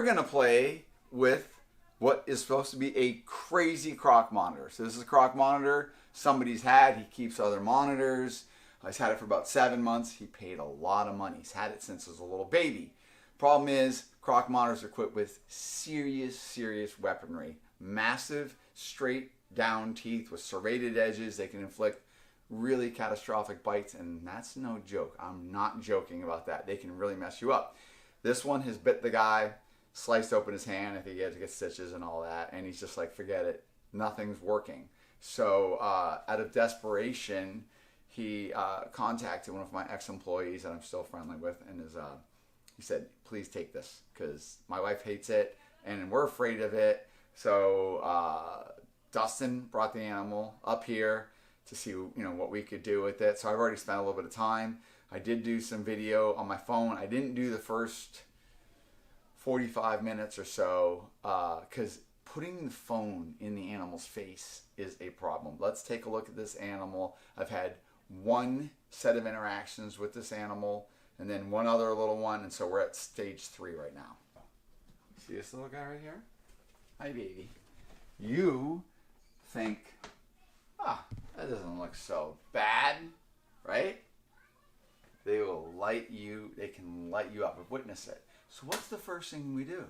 going to play with what is supposed to be a crazy Croc monitor. So this is a Croc monitor somebody's had. He keeps other monitors. He's had it for about 7 months. He paid a lot of money. He's had it since he was a little baby. Problem is, Croc monitors are equipped with serious weaponry. Massive, straight down teeth with serrated edges. They can inflict really catastrophic bites, and that's no joke. I'm not joking about that. They can really mess you up. This one has bit the guy, sliced open his hand. I think he had to get stitches and all that, and he's just like, forget it. Nothing's working. So out of desperation, he contacted one of my ex-employees that I'm still friendly with, and he said, please take this, because my wife hates it, and we're afraid of it. So Dustin brought the animal up here to see what we could do with it. So I've already spent a little bit of time. I did do some video on my phone. I didn't do the first 45 minutes or so because putting the phone in the animal's face is a problem. Let's take a look at this animal. I've had one set of interactions with this animal and then one other little one, and so we're at stage 3 right now. See this little guy right here? Hi, baby. You think, that doesn't look so bad, right? They will light you, they can light you up. I've witnessed it. So what's the first thing we do?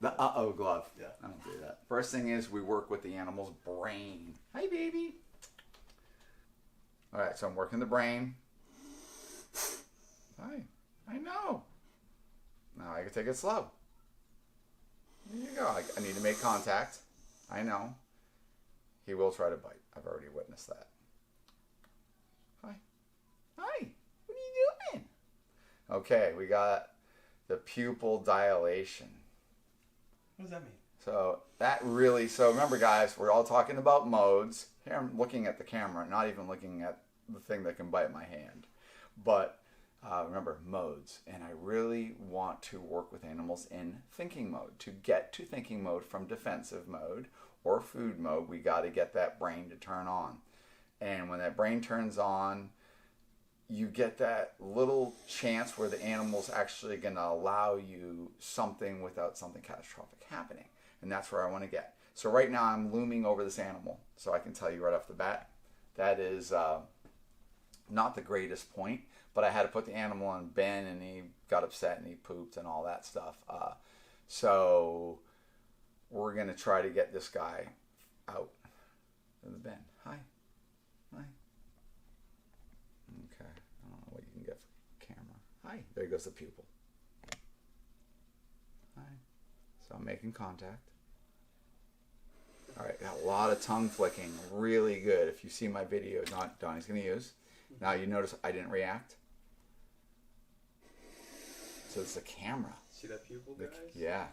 The uh-oh glove. Yeah. I don't do that. First thing is we work with the animal's brain. Hi, baby. All right, so I'm working the brain. Hi. I know. Now I can take it slow. There you go. I need to make contact. I know. He will try to bite. I've already witnessed that. Hi. Hi. What are you doing? Okay, we got the pupil dilation. What does that mean? So that really, so remember guys, we're all talking about modes. Here I'm looking at the camera, not even looking at the thing that can bite my hand. But remember, modes. And I really want to work with animals in thinking mode. To get to thinking mode from defensive mode or food mode, we got to get that brain to turn on. And when that brain turns on, you get that little chance where the animal's actually going to allow you something without something catastrophic happening. And that's where I want to get. So right now I'm looming over this animal. So I can tell you right off the bat, that is not the greatest point, but I had to put the animal on Ben and he got upset and he pooped and all that stuff. So we're going to try to get this guy out of the bin. Hi. Hi. Okay. I don't know what you can get for camera. Hi. There goes the pupil. Hi. So I'm making contact. All right, got a lot of tongue flicking, really good. If you see my video, not Donnie's going to use. Now you notice I didn't react. So it's the camera. See that pupil, guys? Yeah.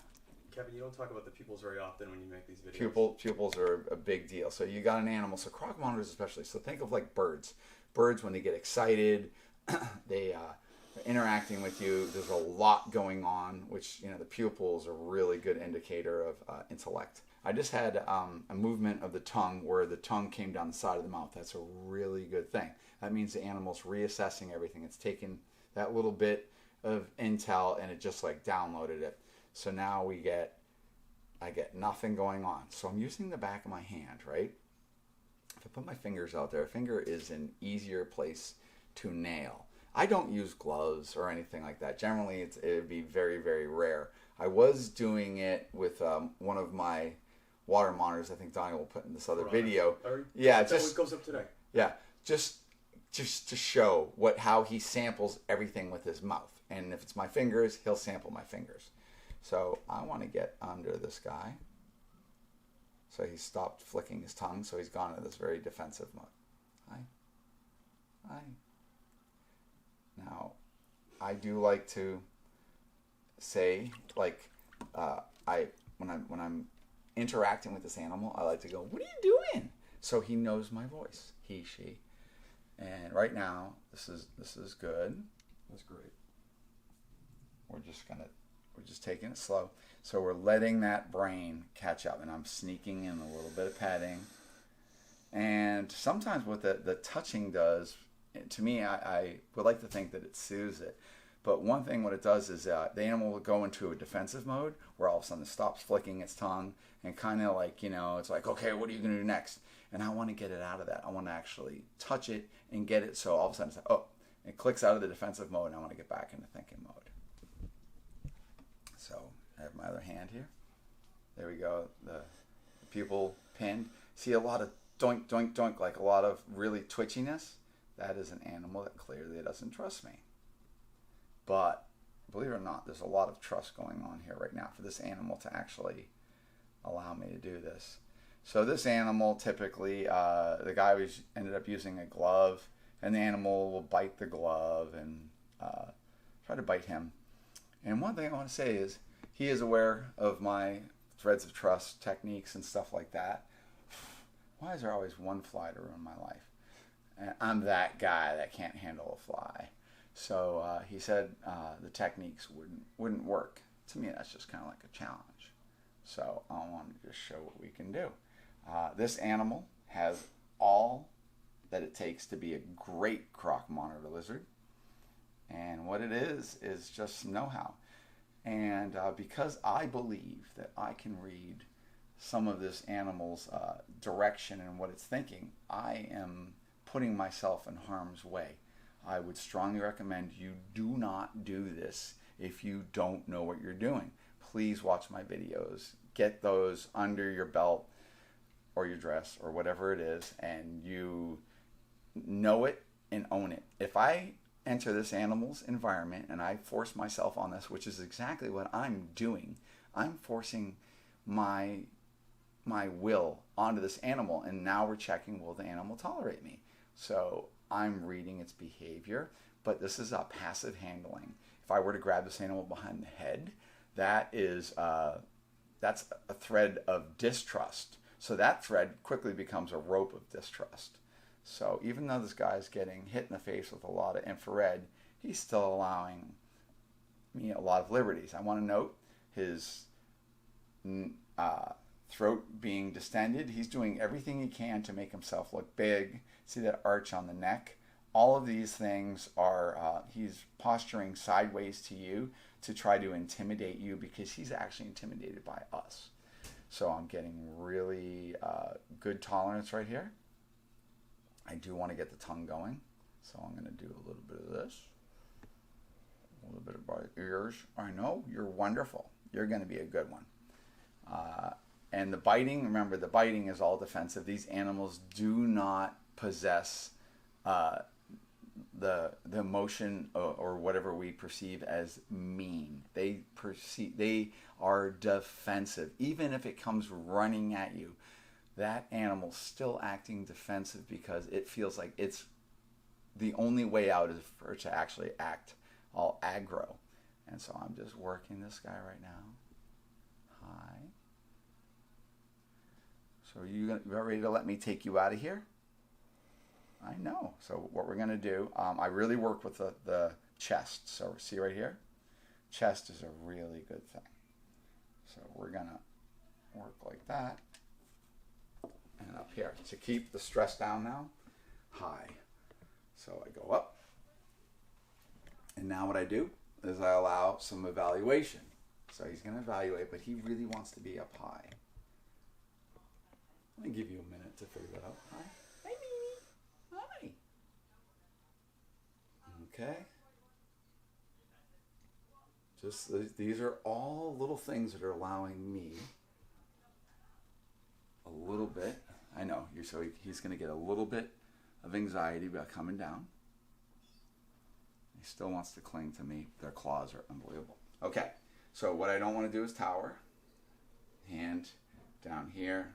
Kevin, you don't talk about the pupils very often when you make these videos. Pupils are a big deal. So you got an animal, so croc monitors especially. So think of like birds. Birds, when they get excited, they're interacting with you. There's a lot going on, which, the pupils are a really good indicator of intellect. I just had a movement of the tongue where the tongue came down the side of the mouth. That's a really good thing. That means the animal's reassessing everything. It's taken that little bit of intel and it just like downloaded it. So now I get nothing going on. So I'm using the back of my hand, right? If I put my fingers out there, a finger is an easier place to nail. I don't use gloves or anything like that. Generally, it would be very, very rare. I was doing it with one of my water monitors. I think Donnie will put in this other video. Yeah, just goes up today. Yeah, just to show how he samples everything with his mouth. And if it's my fingers, he'll sample my fingers. So I want to get under this guy. So he stopped flicking his tongue, so he's gone into this very defensive mode. Hi. Hi. Now, I do like to say, like, when I'm interacting with this animal, I like to go, "What are you doing?" So he knows my voice. He, she. And right now, this is good. That's great. We're just taking it slow. So we're letting that brain catch up, and I'm sneaking in a little bit of petting. And sometimes what the touching does, to me, I would like to think that it soothes it. But one thing, what it does is the animal will go into a defensive mode where all of a sudden it stops flicking its tongue and kind of like, it's like, okay, what are you going to do next? And I want to get it out of that. I want to actually touch it and get it so all of a sudden it's like, oh, it clicks out of the defensive mode and I want to get back into thinking mode. So I have my other hand here. There we go. The pupil pinned. See a lot of doink, doink, doink, like a lot of really twitchiness. That is an animal that clearly doesn't trust me. But believe it or not, there's a lot of trust going on here right now for this animal to actually allow me to do this. So this animal, typically, the guy ended up using a glove, and the animal will bite the glove and try to bite him. And one thing I want to say is he is aware of my threads of trust techniques and stuff like that. Why is there always one fly to ruin my life? And I'm that guy that can't handle a fly. So he said the techniques wouldn't work. To me, that's just kind of like a challenge. So I wanted to just show what we can do. This animal has all that it takes to be a great Croc monitor lizard. And what it is just know-how. And because I believe that I can read some of this animal's direction and what it's thinking, I am putting myself in harm's way. I would strongly recommend you do not do this if you don't know what you're doing. Please watch my videos. Get those under your belt or your dress or whatever it is, and you know it and own it. If I enter this animal's environment and I force myself on this, which is exactly what I'm doing, I'm forcing my will onto this animal, and now we're checking, will the animal tolerate me? So I'm reading its behavior, but this is a passive handling. If I were to grab this animal behind the head, that's a thread of distrust. So that thread quickly becomes a rope of distrust. So even though this guy's getting hit in the face with a lot of infrared, he's still allowing me a lot of liberties. I want to note his throat being distended. He's doing everything he can to make himself look big. See that arch on the neck? All of these things are, he's posturing sideways to you to try to intimidate you, because he's actually intimidated by us. So I'm getting really good tolerance right here. I do want to get the tongue going, so I'm going to do a little bit of this. A little bit about ears. I know, you're wonderful. You're going to be a good one. And the biting, remember, the biting is all defensive. These animals do not possess the emotion or whatever we perceive as mean. They are defensive. Even if it comes running at you, that animal's still acting defensive because it feels like it's the only way out is for it to actually act all aggro. And so I'm just working this guy right now. Hi. So you ready to let me take you out of here? I know. So what we're going to do, I really work with the chest. So see right here? Chest is a really good thing. So we're going to work like that. And up here. To keep the stress down now, high. So I go up. And now what I do is I allow some evaluation. So he's going to evaluate, but he really wants to be up high. Let me give you a minute to figure that out. Hi. Hi, Mimi. Hi. Okay. Just these are all little things that are allowing me a little bit. I know. So he's going to get a little bit of anxiety about coming down. He still wants to cling to me. Their claws are unbelievable. Okay. So what I don't want to do is tower. Hand down here.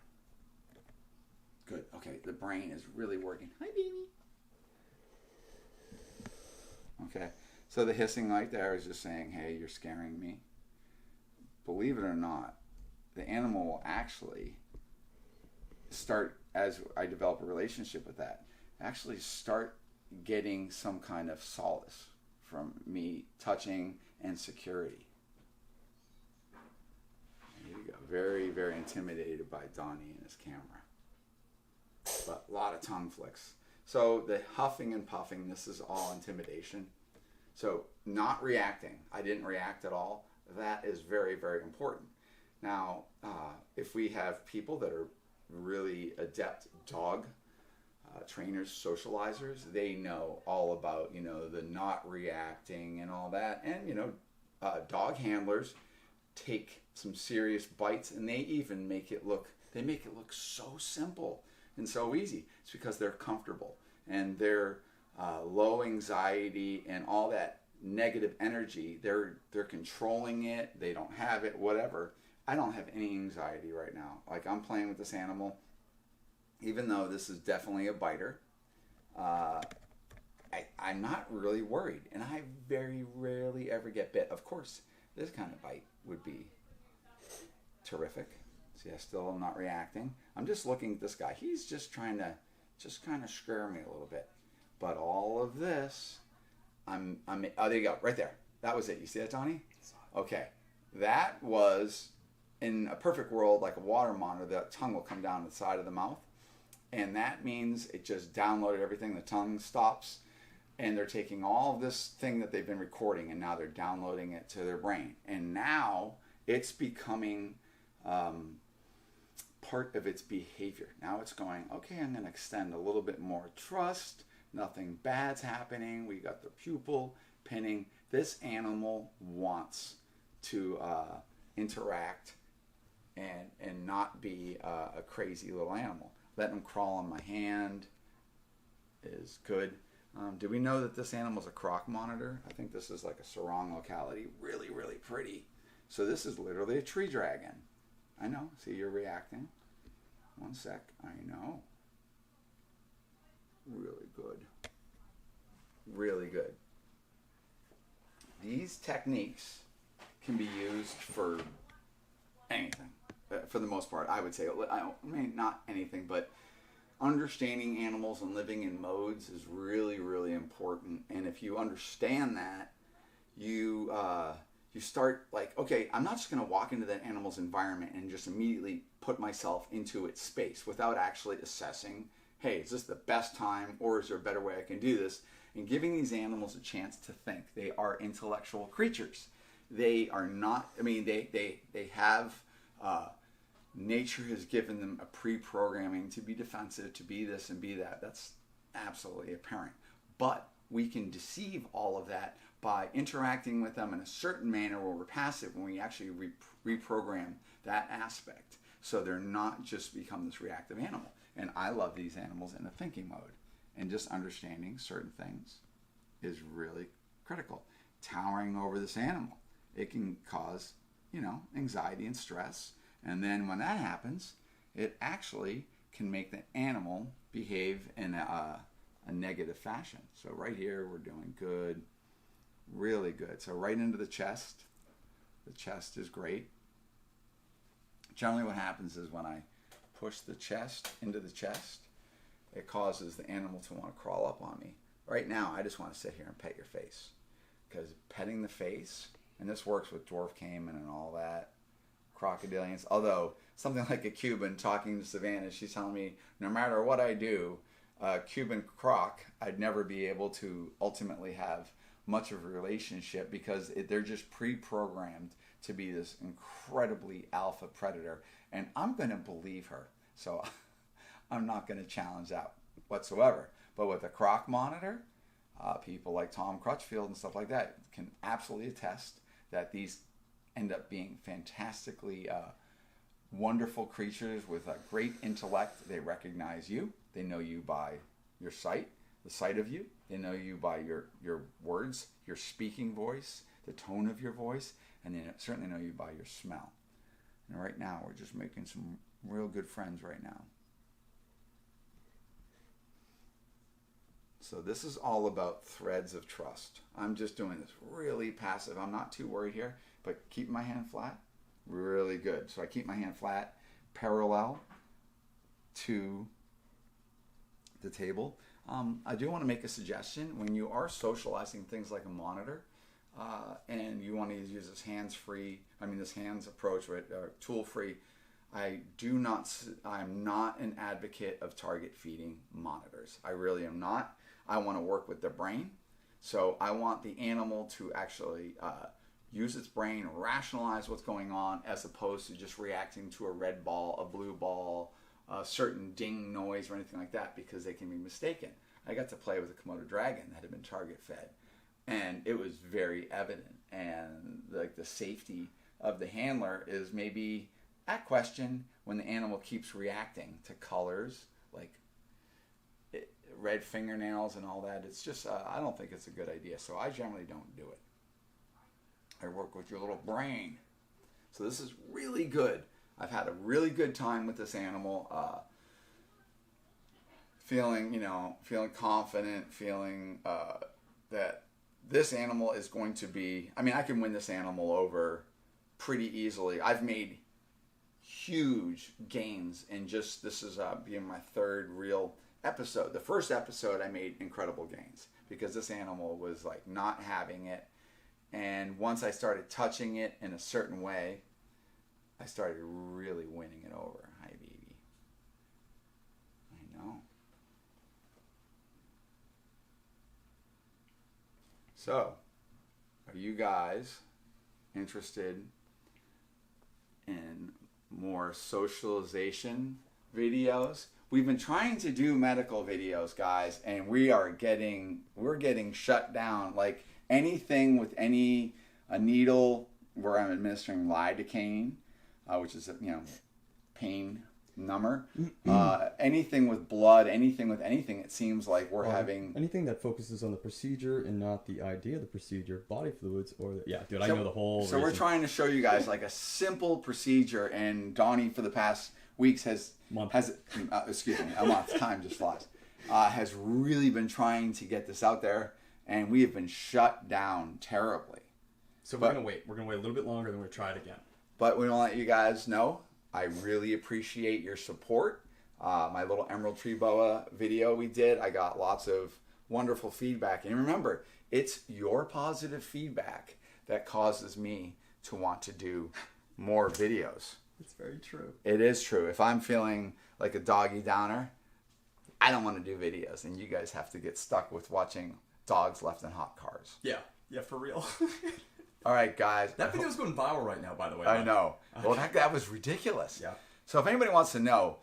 Good. Okay, the brain is really working. Hi, baby. Okay, so the hissing right there is just saying, hey, you're scaring me. Believe it or not, the animal will actually start, as I develop a relationship with that, actually start getting some kind of solace from me touching and security. Here you go. Very, very intimidated by Donny and his camera. But a lot of tongue flicks. So the huffing and puffing, this is all intimidation. So not reacting. I didn't react at all. That is very, very important. Now, if we have people that are really adept dog trainers, socializers, they know all about, the not reacting and all that. And, dog handlers take some serious bites, and they even make it look so simple and so easy. It's because they're comfortable and they're low anxiety and all that negative energy. They're controlling it. They don't have it, whatever. I don't have any anxiety right now. Like, I'm playing with this animal, even though this is definitely a biter. I'm not really worried, and I very rarely ever get bit. Of course, this kind of bite would be terrific. See, I still am not reacting. I'm just looking at this guy. He's just trying to kind of scare me a little bit. But all of this, oh, there you go, right there. That was it. You see that, Donny? Okay. That was, in a perfect world, like a water monitor, the tongue will come down the side of the mouth. And that means it just downloaded everything. The tongue stops. And they're taking all of this thing that they've been recording, and now they're downloading it to their brain. And now it's becoming part of its behavior. Now it's going, okay, I'm going to extend a little bit more trust. Nothing bad's happening. We got the pupil pinning. This animal wants to interact and not be a crazy little animal. Letting them crawl on my hand is good. Do we know that this animal's a Croc monitor? I think this is like a sarong locality. Really, really pretty. So this is literally a tree dragon. I know. See, you're reacting. One sec. I know. Really good. Really good. These techniques can be used for anything. For the most part, I would say. I mean, not anything, but understanding animals and living in modes is really, really important. And if you understand that, you start like, okay, I'm not just going to walk into that animal's environment and just immediately put myself into its space without actually assessing, hey, is this the best time, or is there a better way I can do this? And giving these animals a chance to think. They are intellectual creatures. They are not, I mean, they have, nature has given them a pre-programming to be defensive, to be this and be that. That's absolutely apparent. But we can deceive all of that by interacting with them in a certain manner where we're passive, when we actually reprogram that aspect. So they're not just become this reactive animal. And I love these animals in a thinking mode. And just understanding certain things is really critical. Towering over this animal, it can cause, anxiety and stress. And then when that happens, it actually can make the animal behave in a negative fashion. So right here, we're doing good, really good. So right into the chest. The chest is great. Generally what happens is when I push the chest into the chest, it causes the animal to want to crawl up on me. Right now, I just want to sit here and pet your face. Because petting the face, and this works with dwarf caiman and all that, crocodilians, although something like a Cuban, talking to Savannah, she's telling me no matter what I do, Cuban Croc, I'd never be able to ultimately have much of a relationship because they're just pre-programmed to be this incredibly alpha predator, and I'm going to believe her. So I'm not going to challenge that whatsoever. But with a Croc monitor, people like Tom Crutchfield and stuff like that can absolutely attest that these end up being fantastically wonderful creatures with a great intellect. They recognize you. They know you by your sight, the sight of you. They know you by your words, your speaking voice, the tone of your voice, and they certainly know you by your smell. And right now, we're just making some real good friends right now. So this is all about threads of trust. I'm just doing this really passive. I'm not too worried here, but keep my hand flat. Really good. So I keep my hand flat, parallel to the table. I do want to make a suggestion. When you are socializing things like a monitor, and you want to use this this hands approach, right, tool-free, I'm not an advocate of target feeding monitors. I really am not. I want to work with the brain. So I want the animal to actually use its brain, rationalize what's going on, as opposed to just reacting to a red ball, a blue ball, a certain ding noise or anything like that, because they can be mistaken. I got to play with a Komodo dragon that had been target fed, and it was very evident. And like the safety of the handler is maybe at question when the animal keeps reacting to colors, like red fingernails and all that. It's just, I don't think it's a good idea. So I generally don't do it. I work with your little brain. So this is really good. I've had a really good time with this animal. Feeling confident, feeling that this animal is going to be, I mean, I can win this animal over pretty easily. I've made huge gains in just, this is being my third real episode. The first episode I made incredible gains because this animal was like not having it. And once I started touching it in a certain way, I started really winning it over. Hi, baby. I know. So, are you guys interested in more socialization videos? We've been trying to do medical videos, guys, and we're getting shut down. Like anything with a needle where I'm administering lidocaine, which is pain number. Anything with blood, anything, it seems like we're having anything that focuses on the procedure and not the idea of the procedure, body fluids, or I know the whole. So we're trying to show you guys like a simple procedure, and Donny for the past weeks a month, time just flies, has really been trying to get this out there, and we have been shut down terribly. So we're gonna wait. We're gonna wait a little bit longer, then we'll try it again. But we want to let you guys know, I really appreciate your support. My little emerald tree boa video we did, I got lots of wonderful feedback. And remember, it's your positive feedback that causes me to want to do more videos. It's very true. It is true. If I'm feeling like a doggy downer, I don't want to do videos. And you guys have to get stuck with watching dogs left in hot cars. Yeah, for real. All right, guys. That video's going viral right now, by the way. I know. Well, that was ridiculous. Yeah. So if anybody wants to know,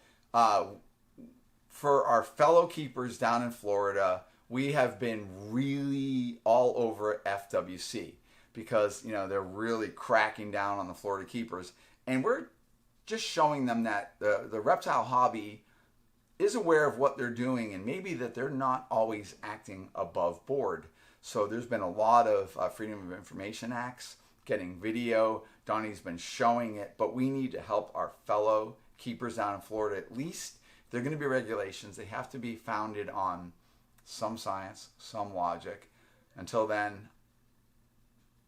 for our fellow keepers down in Florida, we have been really all over FWC because, they're really cracking down on the Florida keepers. And we're just showing them that the reptile hobby is aware of what they're doing and maybe that they're not always acting above board. So there's been a lot of Freedom of Information Acts, getting video. Donnie's been showing it, but we need to help our fellow keepers down in Florida. At least they're going to be regulations. They have to be founded on some science, some logic. Until then,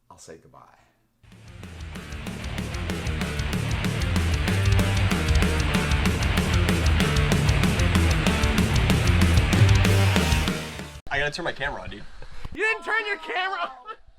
I'll say goodbye. I gotta turn my camera on, dude. You didn't turn your camera on!